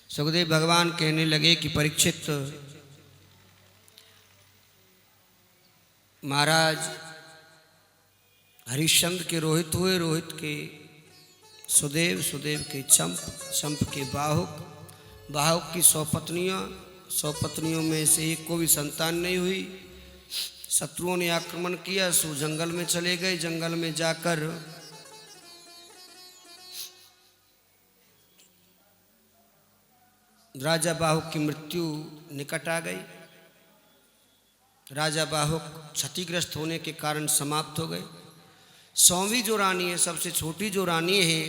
सुखदेव भगवान कहने लगे कि परीक्षित महाराज हरिश्चंद्र के रोहित हुए, रोहित के सुदेव, सुदेव के चंप, चंप के बाहुक, बाहुक की 100 पत्नियां, 100 पत्नियों में से एक को भी संतान नहीं हुई। शत्रुओं ने आक्रमण किया, सो जंगल में चले गए। जंगल में जाकर राजा बाहुक की मृत्यु निकट आ गई। राजा बाहुक क्षतिग्रस्त होने के कारण समाप्त हो गए। 100वीं जो रानी है, सबसे छोटी जो रानी है,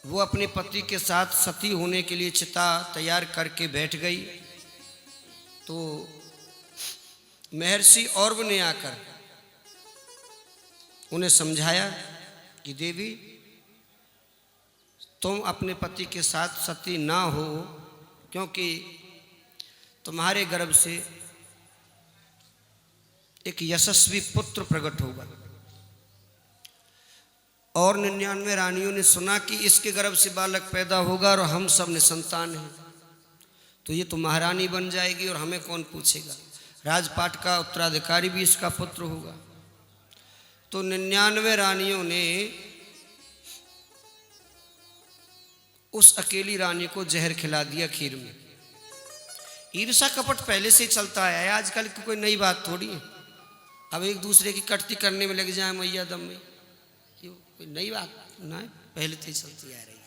वो अपने पति के साथ सती होने के लिए चिता तैयार करके बैठ गई। तो महर्षि औरव ने आकर उन्हें समझाया कि देवी, तुम अपने पति के साथ सती ना हो, क्योंकि तुम्हारे गर्भ से एक यशस्वी पुत्र प्रकट होगा। और 99 रानियों ने सुना कि इसके गर्भ से बालक पैदा होगा और हम सब निसंतान हैं, तो ये तो महारानी बन जाएगी और हमें कौन पूछेगा। राजपाट का उत्तराधिकारी भी इसका पुत्र होगा। तो 99 रानियों ने उस अकेली रानी को जहर खिला दिया खीर में। ईर्षा कपट पहले से ही चलता आया है, आजकल की कोई नई बात थोड़ी है। अब एक दूसरे की कटती करने में लग जाए मैया दम में, ये कोई नई बात ना है, पहले से ही चलती आ रही है।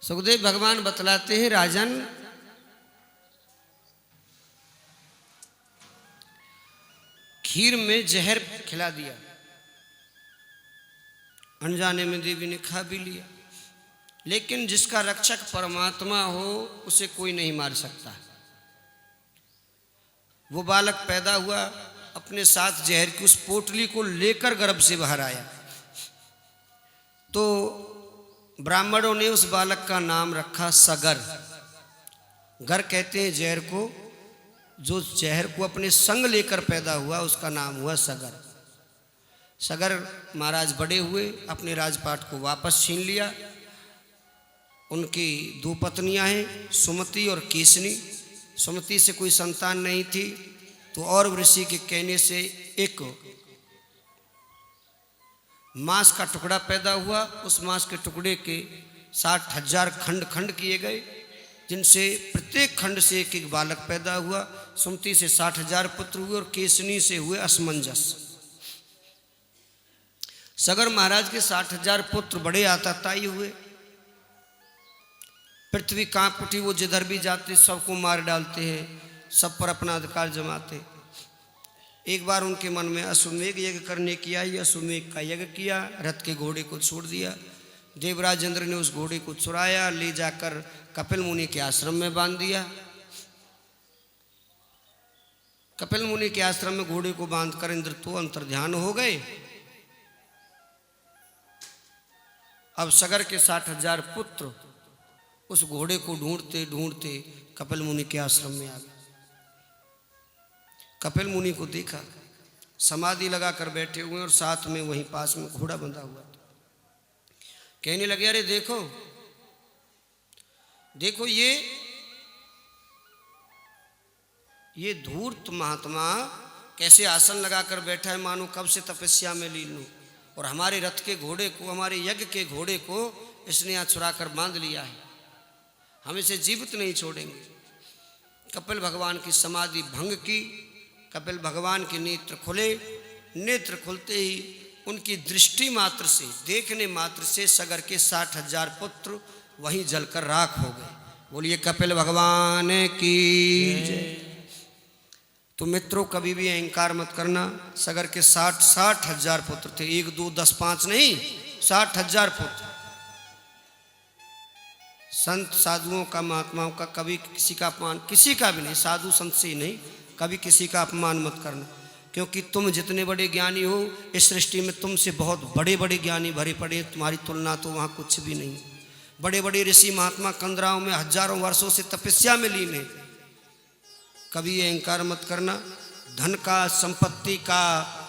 सुखदेव भगवान बतलाते हैं, राजन, खीर में जहर खिला दिया, अनजाने में देवी ने खा भी लिया, लेकिन जिसका रक्षक परमात्मा हो उसे कोई नहीं मार सकता। वो बालक पैदा हुआ, अपने साथ जहर की उस पोटली को लेकर गर्भ से बाहर आया। तो ब्राह्मणों ने उस बालक का नाम रखा सगर। गर कहते हैं जहर को, जो जहर को अपने संग लेकर पैदा हुआ उसका नाम हुआ सगर। सगर महाराज बड़े हुए, अपने राजपाट को वापस छीन लिया। उनकी 2 पत्नियां हैं, सुमति और केसनी। सुमति से कोई संतान नहीं थी, तो और ऋषि के कहने से एक मांस का टुकड़ा पैदा हुआ। उस मांस के टुकड़े के 60,000 खंड खंड किए गए, जिनसे प्रत्येक खंड से एक एक बालक पैदा हुआ। सुमति से 60,000 पुत्र हुए और केसनी से हुए असमंजस। सगर महाराज के 60,000 पुत्र बड़े आताताई हुए। पृथ्वी कांप उठी, वो जिधर भी जाते सबको मार डालते हैं, सब पर अपना अधिकार जमाते। एक बार उनके मन में अश्वमेघ यज्ञ करने की आई। अश्वमेघ का यज्ञ किया, रथ के घोड़े को छोड़ दिया। देवराज इंद्र ने उस घोड़े को चुराया, ले जाकर कपिल मुनि के आश्रम में बांध दिया। कपिल मुनि के आश्रम में घोड़े को बांधकर इंद्र तो अंतर्ध्यान हो गए। अब सगर के 60,000 पुत्र उस घोड़े को ढूंढते ढूंढते कपिल मुनि के आश्रम में आ गए। कपिल मुनि को देखा, समाधि लगाकर बैठे हुए और साथ में वहीं पास में घोड़ा बंधा हुआ था। कहने लगे, अरे देखो देखो, ये धूर्त महात्मा कैसे आसन लगाकर बैठा है, मानो कब से तपस्या में लीन हो, और हमारे रथ के घोड़े को, हमारे यज्ञ के घोड़े को इसने यहाँ चुरा कर बांध लिया है, हम इसे जीवित नहीं छोड़ेंगे। कपिल भगवान की समाधि भंग की। कपिल भगवान के नेत्र खुले। नेत्र खुलते ही उनकी दृष्टि मात्र से, देखने मात्र से सगर के 60,000 पुत्र वहीं जलकर राख हो गए। बोलिए कपिल भगवान की जय। तो मित्रों, कभी भी अहंकार मत करना। सगर के 60,000 पुत्र थे, 1 2 10 5 नहीं, 60,000 पुत्र। संत साधुओं का, महात्माओं का कभी किसी का अपमान, किसी का भी नहीं, साधु संत से ही नहीं, कभी किसी का अपमान मत करना, क्योंकि तुम जितने बड़े ज्ञानी हो, इस सृष्टि में तुमसे बहुत बड़े बड़े ज्ञानी भरे पड़े, तुम्हारी तुलना तो वहाँ कुछ भी नहीं। बड़े बड़े ऋषि महात्मा कंदराओं में हजारों वर्षों से तपस्या में लीन है। कभी अहंकार मत करना। धन का, संपत्ति का,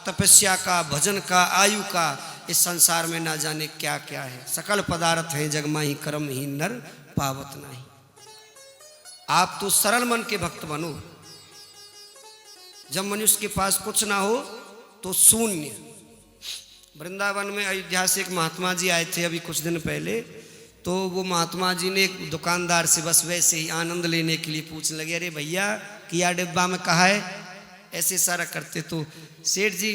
तपस्या का, भजन का, आयु का, इस संसार में ना जाने क्या क्या है। सकल पदार्थ है जग माही, कर्म ही नर पावत नहीं। आप तो सरल मन के भक्त बनो। जब मनुष्य के पास कुछ ना हो तो शून्य। वृंदावन में अयोध्या से एक महात्मा जी आए थे अभी कुछ दिन पहले। तो वो महात्मा जी ने एक दुकानदार से बस वैसे ही आनंद लेने के लिए पूछने लगे, अरे भैया किया डिब्बा में कहा है, ऐसे सारा करते। तो सेठ जी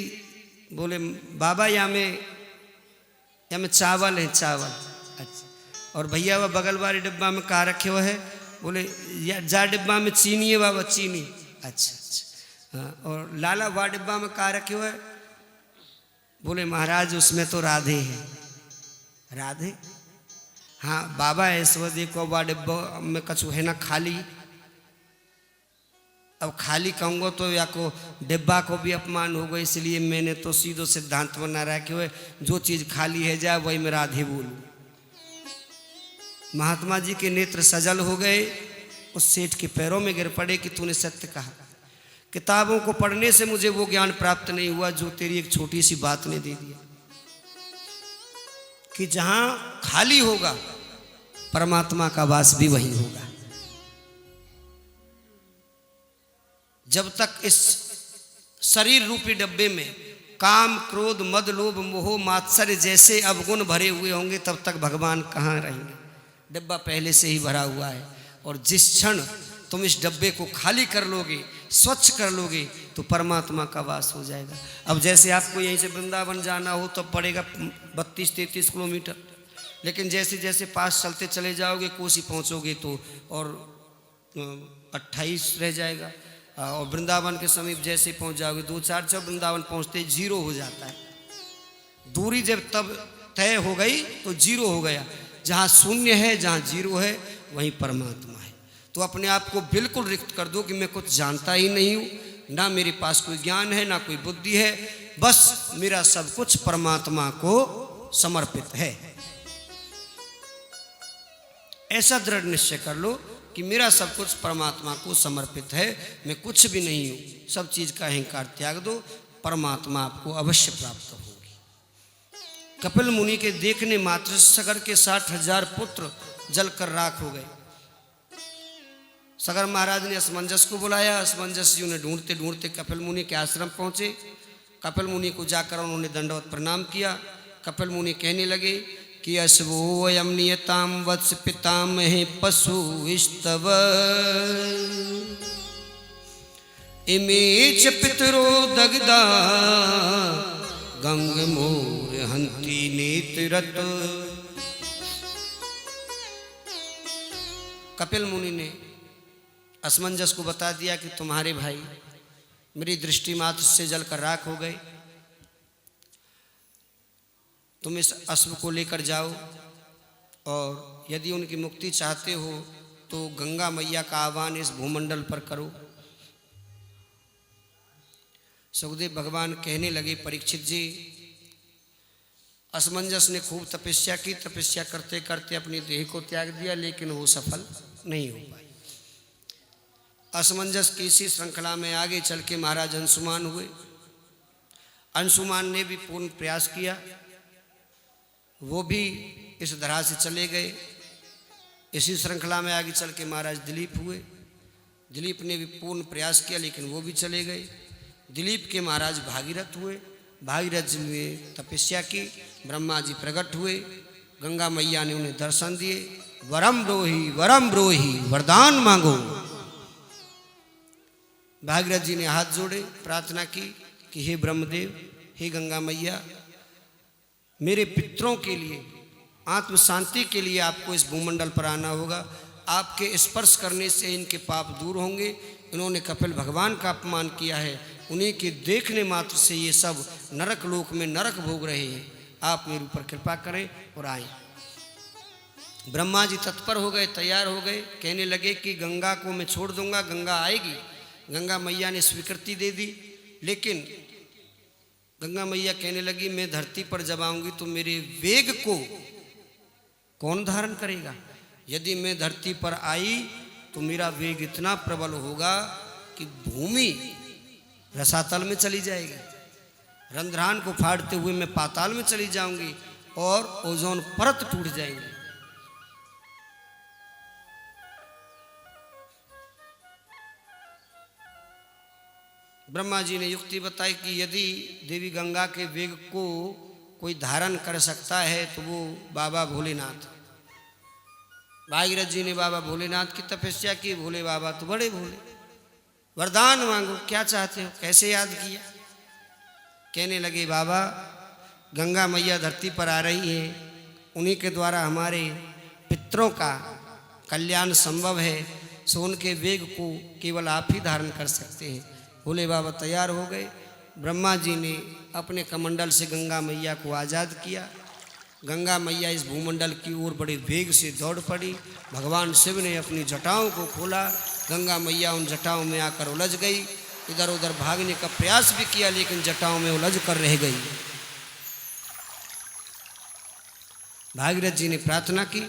बोले, बाबा या में चावल है, चावल। अच्छा। और भैया वह बगल वाले डिब्बा में कहा रखे हुआ है? बोले या जा डिब्बा में चीनी है बाबा, चीनी। अच्छा अच्छा। हाँ, और लाला वा डिब्बा में कहा रखे हुआ है? बोले महाराज उसमें तो राधे है। राधे? हाँ बाबा ऐसो देखो वा डिब्बा में कछु है ना खाली। अब खाली कहूँगा तो या को डिब्बा को भी अपमान होगा, इसलिए मैंने तो सीधो सिद्धांत बना रहा कि वह जो चीज़ खाली है जाए वही मैं राधे बोलूँ। महात्मा जी के नेत्र सजल हो गए, उस सेठ के पैरों में गिर पड़े कि तूने सत्य कहा। किताबों को पढ़ने से मुझे वो ज्ञान प्राप्त नहीं हुआ जो तेरी एक छोटी सी बात ने दे दिया, कि जहां खाली होगा परमात्मा का वास भी वहीं होगा। जब तक इस शरीर रूपी डब्बे में काम, क्रोध, मद, लोभ, मोह, मात्सर्य जैसे अवगुण भरे हुए होंगे तब तक भगवान कहाँ रहेंगे। डब्बा पहले से ही भरा हुआ है, और जिस क्षण तुम इस डब्बे को खाली कर लोगे, स्वच्छ कर लोगे, तो परमात्मा का वास हो जाएगा। अब जैसे आपको यहीं से वृंदावन जाना हो तो पड़ेगा 32-33 किलोमीटर, लेकिन जैसे जैसे पास चलते चले जाओगे कोसी पहुंचोगे तो और 28 रह जाएगा, और वृंदावन के समीप जैसे पहुंच जाओगे 2-4 जब वृंदावन पहुंचते 0 हो जाता है। दूरी जब तब तय हो गई तो 0 हो गया। जहाँ शून्य है, जहाँ 0 है, वहीं परमात्मा है। तो अपने आप को बिल्कुल रिक्त कर दो कि मैं कुछ जानता ही नहीं हूँ, ना मेरे पास कोई ज्ञान है, ना कोई बुद्धि है, बस मेरा सब कुछ परमात्मा को समर्पित है। ऐसा दृढ़ निश्चय कर लो कि मेरा सब कुछ परमात्मा को समर्पित है, मैं कुछ भी नहीं हूँ। सब चीज़ का अहंकार त्याग दो, परमात्मा आपको अवश्य प्राप्त होगी। कपिल मुनि के देखने मात्र सगर के 60,000 पुत्र जलकर राख हो गए। सगर महाराज ने असमंजस को बुलाया। असमंजस जी उन्हें ढूंढते ढूंढते कपिल मुनि के आश्रम पहुंचे। कपिल मुनि को जाकर उन्होंने दंडवत प्रणाम किया। कपिल मुनि कहने लगे कि अश्वोऽयं नियतां वत्स पितामहे पशु स्तव इमे च पितरो दग्धा गंग मोर हंति नेत्ररत। कपिल मुनि ने असमंजस को बता दिया कि तुम्हारे भाई मेरी दृष्टि मात्र से जलकर राख हो गए। तुम इस अश्व को लेकर जाओ, और यदि उनकी मुक्ति चाहते हो तो गंगा मैया का आह्वान इस भूमंडल पर करो। सुखदेव भगवान कहने लगे, परीक्षित जी, असमंजस ने खूब तपस्या की। तपस्या करते करते अपनी देह को त्याग दिया, लेकिन वो सफल नहीं हो पाई। असमंजस की इसी श्रृंखला में आगे चल के महाराज अंशुमान हुए। अंशुमान ने भी पूर्ण प्रयास किया, वो भी इस धरा से चले गए। इसी श्रृंखला में आगे चल के महाराज दिलीप हुए। दिलीप ने भी पूर्ण प्रयास किया, लेकिन वो भी चले गए। दिलीप के महाराज भागीरथ हुए। भागीरथ जी ने तपस्या की, ब्रह्मा जी प्रकट हुए, गंगा मैया ने उन्हें दर्शन दिए। वरम ब्रोही वरदान मांगो। भागीरथ जी ने हाथ जोड़े, प्रार्थना की कि हे ब्रह्मदेव, हे गंगा मैया, मेरे पितरों के लिए, आत्म शांति के लिए आपको इस भूमंडल पर आना होगा। आपके स्पर्श करने से इनके पाप दूर होंगे। इन्होंने कपिल भगवान का अपमान किया है, उन्हीं के देखने मात्र से ये सब नरक लोक में नरक भोग रहे हैं। आप मेरे ऊपर कृपा करें और आए। ब्रह्मा जी तत्पर हो गए, तैयार हो गए। कहने लगे कि गंगा को मैं छोड़ दूंगा, गंगा आएगी। गंगा मैया ने स्वीकृति दे दी, लेकिन गंगा मैया कहने लगी, मैं धरती पर जब आऊंगी तो मेरे वेग को कौन धारण करेगा। यदि मैं धरती पर आई तो मेरा वेग इतना प्रबल होगा कि भूमि रसातल में चली जाएगी, रंध्रान को फाड़ते हुए मैं पाताल में चली जाऊंगी और ओजोन परत टूट जाएंगी। ब्रह्मा जी ने युक्ति बताई कि यदि देवी गंगा के वेग को कोई धारण कर सकता है तो वो बाबा भोलेनाथ। भागीरथ जी ने बाबा भोलेनाथ की तपस्या की। भोले बाबा तो बड़े भोले, वरदान मांगो, क्या चाहते हो, कैसे याद किया। कहने लगे बाबा गंगा मैया धरती पर आ रही है, उन्हीं के द्वारा हमारे पितरों का कल्याण संभव है, सो उनके वेग को केवल आप ही धारण कर सकते हैं। भोले बाबा तैयार हो गए। ब्रह्मा जी ने अपने कमंडल से गंगा मैया को आज़ाद किया। गंगा मैया इस भूमंडल की ओर बड़े वेग से दौड़ पड़ी। भगवान शिव ने अपनी जटाओं को खोला, गंगा मैया उन जटाओं में आकर उलझ गई। इधर उधर भागने का प्रयास भी किया लेकिन जटाओं में उलझ कर रह गई। भागीरथ जी ने प्रार्थना की,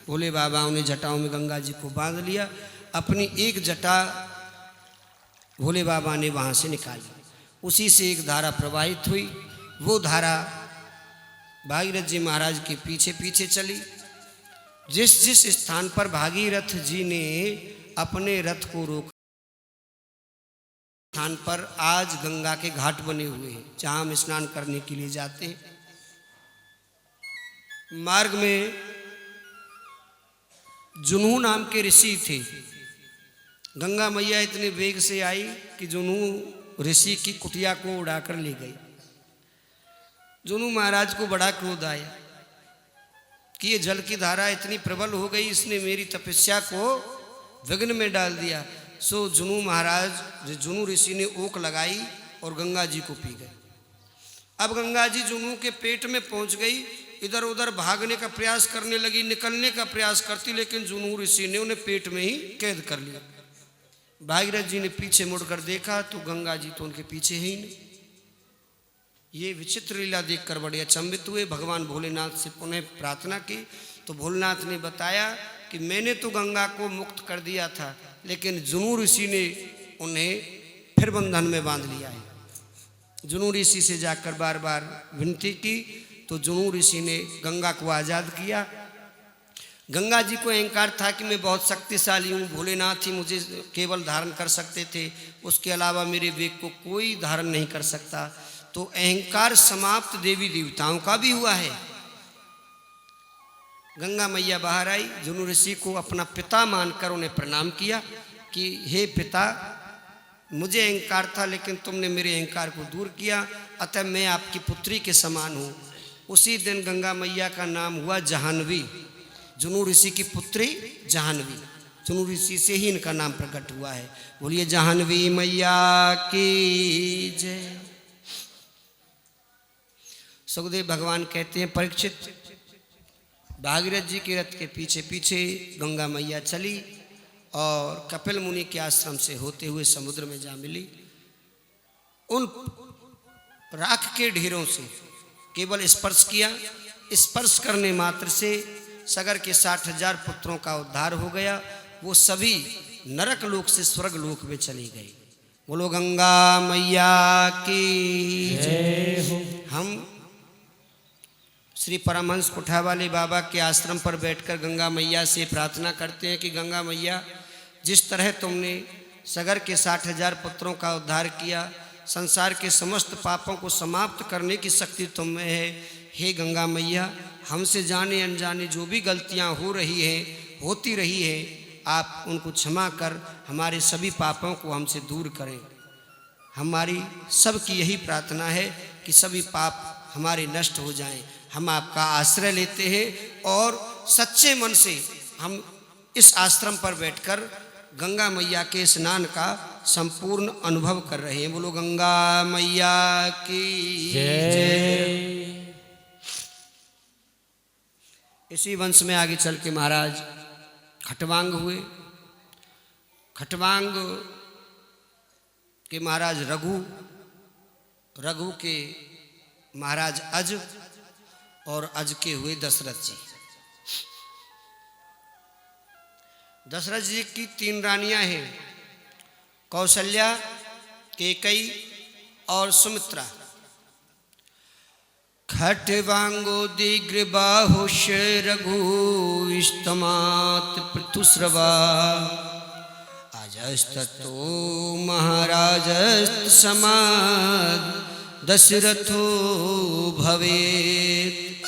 भोले बाबा उन्हें जटाओं में गंगा जी को बांध लिया। अपनी एक जटा भोले बाबा ने वहाँ से निकाली, उसी से एक धारा प्रवाहित हुई। वो धारा भागीरथ जी महाराज के पीछे पीछे चली। जिस जिस स्थान पर भागीरथ जी ने अपने रथ को रोका, स्थान पर आज गंगा के घाट बने हुए हैं जहाँ हम स्नान करने के लिए जाते हैं। मार्ग में जुनू नाम के ऋषि थे। गंगा मैया इतने वेग से आई कि जुनू ऋषि की कुटिया को उड़ाकर ले गई। जुनू महाराज को बड़ा क्रोध आया कि ये जल की धारा इतनी प्रबल हो गई, इसने मेरी तपस्या को विघ्न में डाल दिया। सो जुनू ऋषि ने ओक लगाई और गंगा जी को पी गए। अब गंगा जी जुनू के पेट में पहुंच गई। इधर उधर भागने का प्रयास करने लगी, निकलने का प्रयास करती, लेकिन जुनू ऋषि ने उन्हें पेट में ही कैद कर लिया। भागीरथ जी ने पीछे मुड़कर देखा तो गंगा जी तो उनके पीछे ही नहीं। ये विचित्र लीला देखकर बड़े अचंभित हुए। भगवान भोलेनाथ से पुनः प्रार्थना की तो भोलेनाथ ने बताया कि मैंने तो गंगा को मुक्त कर दिया था, लेकिन जुनू ऋषि ने उन्हें फिर बंधन में बांध लिया है। जुनू ऋषि से जाकर बार बार विनती की तो जुनू ऋषि ने गंगा को आज़ाद किया। गंगा जी को अहंकार था कि मैं बहुत शक्तिशाली हूँ, भोलेनाथ ही मुझे केवल धारण कर सकते थे, उसके अलावा मेरे वेग को कोई धारण नहीं कर सकता। तो अहंकार समाप्त देवी देवताओं का भी हुआ है। गंगा मैया बाहर आई, जुनू ऋषि को अपना पिता मानकर उन्हें प्रणाम किया कि हे पिता, मुझे अहंकार था लेकिन तुमने मेरे अहंकार को दूर किया, अतः मैं आपकी पुत्री के समान हूँ। उसी दिन गंगा मैया का नाम हुआ जाह्नवी। जुनू ऋषि की पुत्री जाह्नवी, जुनू ऋषि से ही इनका नाम प्रकट हुआ है। बोलिए जाह्नवी मैया की जय। सुखदेव भगवान कहते हैं परीक्षित, भागीरथ जी के रथ के पीछे पीछे गंगा मैया चली और कपिल मुनि के आश्रम से होते हुए समुद्र में जा मिली। उन राख के ढेरों से केवल स्पर्श किया, स्पर्श करने मात्र से सगर के 60,000 पुत्रों का उद्धार हो गया। वो सभी नरक लोक से स्वर्ग लोक में चले गए। बोलो गंगा मैया की जय हो। हम श्री परमहंस कुठावाले बाबा के आश्रम पर बैठकर गंगा मैया से प्रार्थना करते हैं कि गंगा मैया, जिस तरह तुमने सगर के 60,000 पुत्रों का उद्धार किया, संसार के समस्त पापों को समाप्त करने की शक्ति तुम में है। हे गंगा मैया, हमसे जाने अनजाने जो भी गलतियां हो रही हैं, होती रही है, आप उनको क्षमा कर हमारे सभी पापों को हमसे दूर करें। हमारी सबकी यही प्रार्थना है कि सभी पाप हमारे नष्ट हो जाएं। हम आपका आश्रय लेते हैं और सच्चे मन से हम इस आश्रम पर बैठकर गंगा मैया के स्नान का संपूर्ण अनुभव कर रहे हैं। बोलो गंगा मैया की जय। इसी वंश में आगे चल के महाराज खटवांग हुए। खटवांग के महाराज रघु के महाराज अज और अज के हुए दशरथ जी। दशरथ जी की 3 रानियां हैं, कौशल्या, कैकेयी और सुमित्रा। खट्वांगो दीर्घ बाहुष रघु इष्टमात पृथुस्रवा अजस्ततो महाराजस्त समाद दशरथो भवेत्।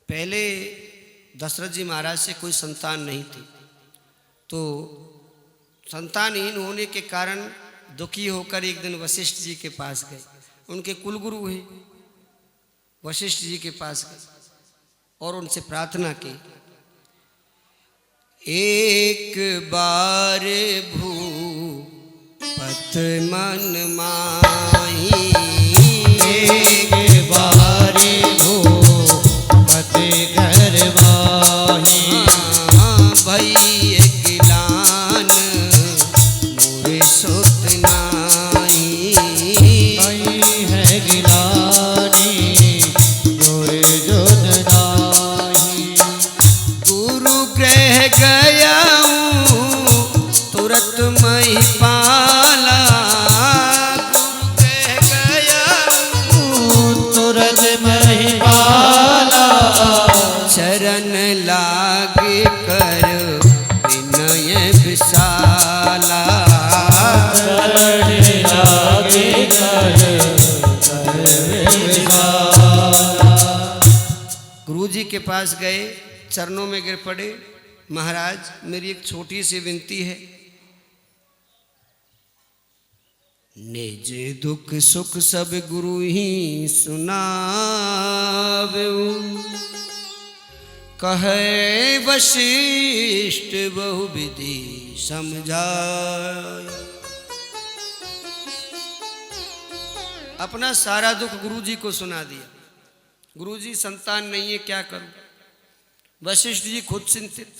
पहले दशरथ जी महाराज से कोई संतान नहीं थी, तो संतानहीन होने के कारण दुखी होकर एक दिन वशिष्ठ जी के पास गए। उनके कुलगुरु हैं, वशिष्ठ जी के पास गए और उनसे प्रार्थना की, एक बार भूपत मन माही, एक बार भूपत घर माही, भई गिलान मोरे सुत नाई, भई है गिलानी मोरे जुन नाही। गुरु ग्रह गया तुरत मही पाला, गुरु ग्रह गया तुरत महिपाला, चरण लागे कर विनय विशाला, शरण लागे कर विशाला। गुरु जी के पास गए, चरणों में गिर पड़े, महाराज मेरी एक छोटी सी विनती है, निज दुख सुख सब गुरु ही सुनावेउ, कहे वशिष्ठ बहु विधि समझाए। अपना सारा दुख गुरु जी को सुना दिया। गुरु जी संतान नहीं है, क्या करूं। वशिष्ठ जी खुद चिंतित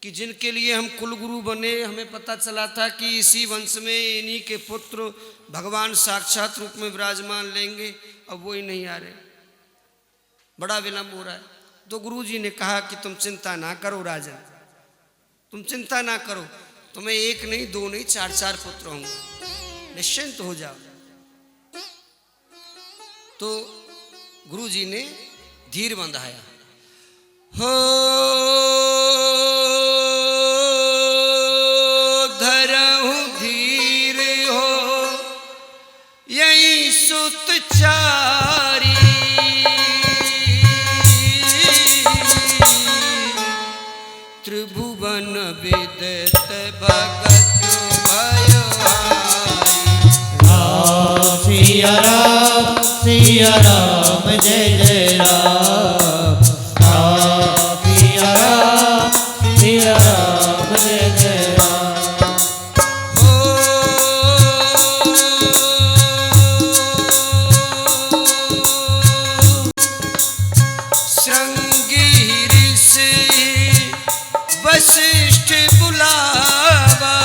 कि जिनके लिए हम कुलगुरु बने, हमें पता चला था कि इसी वंश में इन्हीं के पुत्र भगवान साक्षात रूप में विराजमान लेंगे, अब वो ही नहीं आ रहे, बड़ा विलंब हो रहा है। तो गुरु जी ने कहा कि तुम चिंता ना करो राजन, तुम चिंता ना करो, तुम्हें एक नहीं दो नहीं चार चार पुत्र होंगे, निश्चिंत हो जाओ। तो गुरु जी ने धीर बंधाया, हो धरहु धीर हो यही सुत चारी, त्रिभुवन विदित भगत भयहारी। राम सिया राम सिया राम जय जय राम, राम सिया राम जय जय राम। हो श्रृंगी ऋषि वशिष्ठ बुलावा,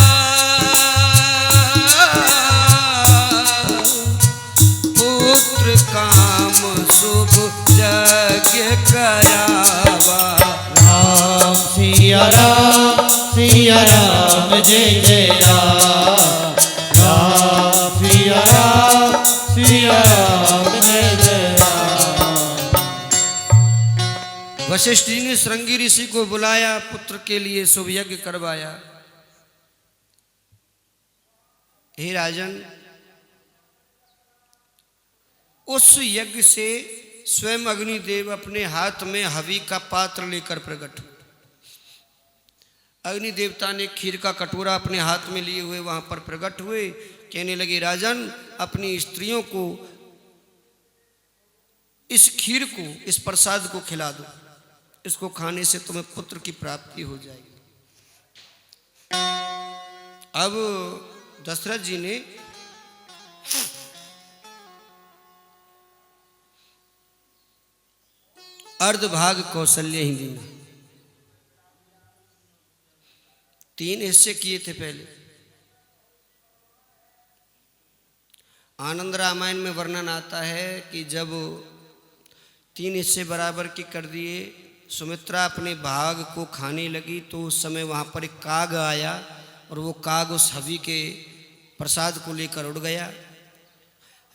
पुत्र काम शुभ यज्ञ करावा। राम सिया राम जय जय राम, राम सिया राम जय जय राम। वशिष्ठ जी ने श्रृंगी ऋषि को बुलाया, पुत्र के लिए शुभ यज्ञ करवाया। हे राजन, उस यज्ञ से स्वयं अग्निदेव अपने हाथ में हवि का पात्र लेकर प्रकट हुए। अग्नि देवता ने खीर का कटोरा अपने हाथ में लिए हुए वहां पर प्रकट हुए, कहने लगे राजन अपनी स्त्रियों को इस खीर को, इस प्रसाद को खिला दो, इसको खाने से तुम्हें पुत्र की प्राप्ति हो जाएगी। अब दशरथ जी ने अर्धभाग कौशल्य ही देना, 3 हिस्से किए थे पहले। आनंद रामायण में वर्णन आता है कि जब 3 हिस्से बराबर के कर दिए सुमित्रा अपने भाग को खाने लगी तो उस समय वहाँ पर एक काग आया और वो काग उस हवि के प्रसाद को लेकर उड़ गया।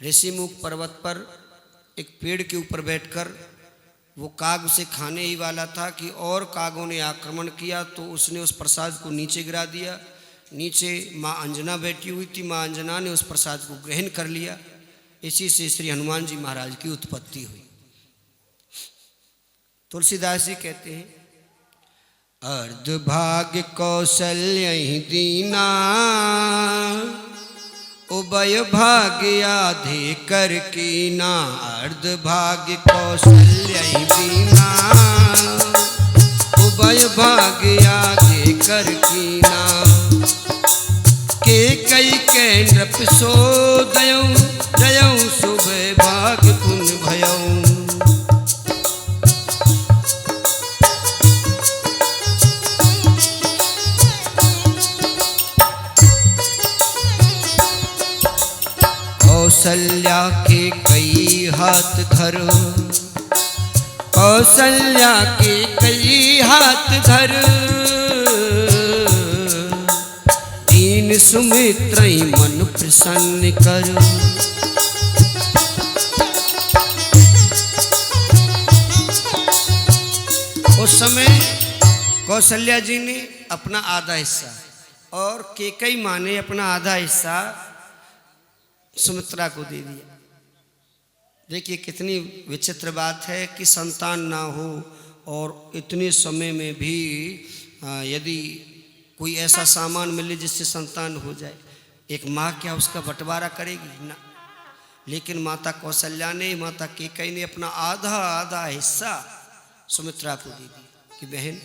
ऋषिमुख पर्वत पर एक पेड़ के ऊपर बैठकर वो काग उसे खाने ही वाला था कि और कागों ने आक्रमण किया तो उसने उस प्रसाद को नीचे गिरा दिया। नीचे माँ अंजना बैठी हुई थी, माँ अंजना ने उस प्रसाद को ग्रहण कर लिया। इसी से श्री हनुमान जी महाराज की उत्पत्ति हुई। तुलसीदास जी कहते हैं, अर्धभाग्य कौशल्य दीना, उभय भाग्य आधे कर कीना। अर्धभाग्य कौशल्य दीना, उभय भाग्य आधे कर कीना। के कई के नृप सो दयऊं, दयऊं शुभ भाग्य पुन भयऊं। कौशल्या के कई हाथ धर, कौशल्या के कई हाथ धर। दीन सुमित्र मन प्रसन्न कर। उस समय कौशल्या जी ने अपना आधा हिस्सा और केकई माँ ने अपना आधा हिस्सा सुमित्रा को दे दिया। देखिए कितनी विचित्र बात है कि संतान ना हो और इतने समय में भी यदि कोई ऐसा सामान मिले जिससे संतान हो जाए, एक माँ क्या उसका बंटवारा करेगी ना। लेकिन माता कौशल्या ने, माता केकई ने अपना आधा आधा हिस्सा सुमित्रा को दे दिया कि बहन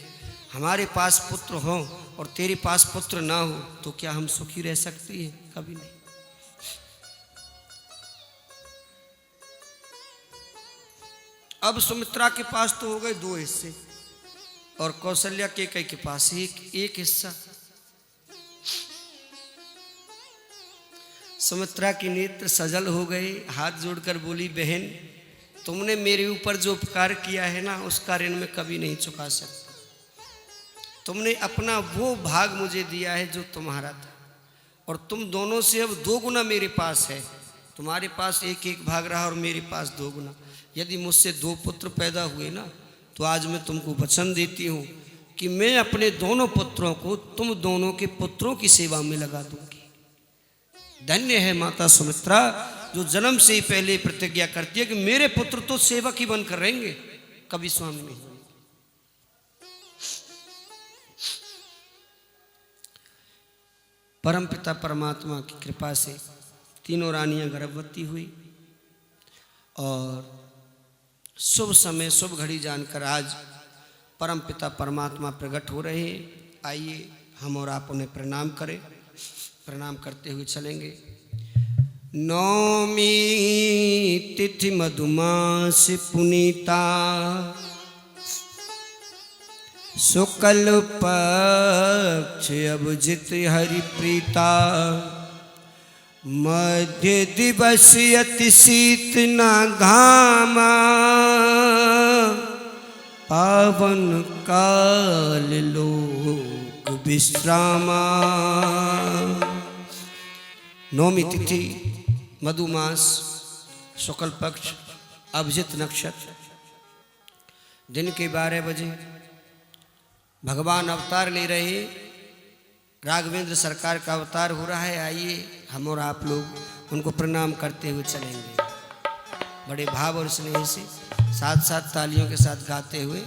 हमारे पास पुत्र हो और तेरे पास पुत्र ना हो तो क्या हम सुखी रह सकती हैं? कभी नहीं। अब सुमित्रा के पास तो हो गए 2 हिस्से और कौशल्या केकई के पास एक हिस्सा। सुमित्रा की नेत्र सजल हो गए, हाथ जोड़कर बोली, बहन तुमने मेरे ऊपर जो उपकार किया है ना उसका ऋण मैं कभी नहीं चुका सकती। तुमने अपना वो भाग मुझे दिया है जो तुम्हारा था और तुम दोनों से अब 2 गुना मेरे पास है। तुम्हारे पास 1 भाग रहा और मेरे पास 2 गुना। यदि मुझसे 2 पुत्र पैदा हुए ना तो आज मैं तुमको वचन देती हूँ कि मैं अपने दोनों पुत्रों को तुम दोनों के पुत्रों की सेवा में लगा दूंगी। धन्य है माता सुमित्रा जो जन्म से ही पहले प्रतिज्ञा करती है कि मेरे पुत्र तो सेवक ही बनकर रहेंगे, कभी स्वामी नहीं बनेंगे। परमपिता परमात्मा की कृपा से तीनों रानियां गर्भवती हुई और शुभ समय शुभ घड़ी जानकर आज परमपिता परमात्मा प्रकट हो रहे हैं। आइए हम और आप उन्हें प्रणाम करें। प्रणाम करते हुए चलेंगे। नौमी तिथि मधुमास पुनीता, शुक्ल पक्ष अभिजित हरि प्रीता। मध्य दिवस अति शीत न घामा, पावन काल लोक विश्रामा। नौमी तिथि मधुमास शुक्ल पक्ष अभिजित नक्षत्र दिन के 12 बजे भगवान अवतार ले रहे, राघवेंद्र सरकार का अवतार हो रहा है। आइए हम और आप लोग उनको प्रणाम करते हुए चलेंगे बड़े भाव और स्नेह से, साथ साथ तालियों के साथ गाते हुए।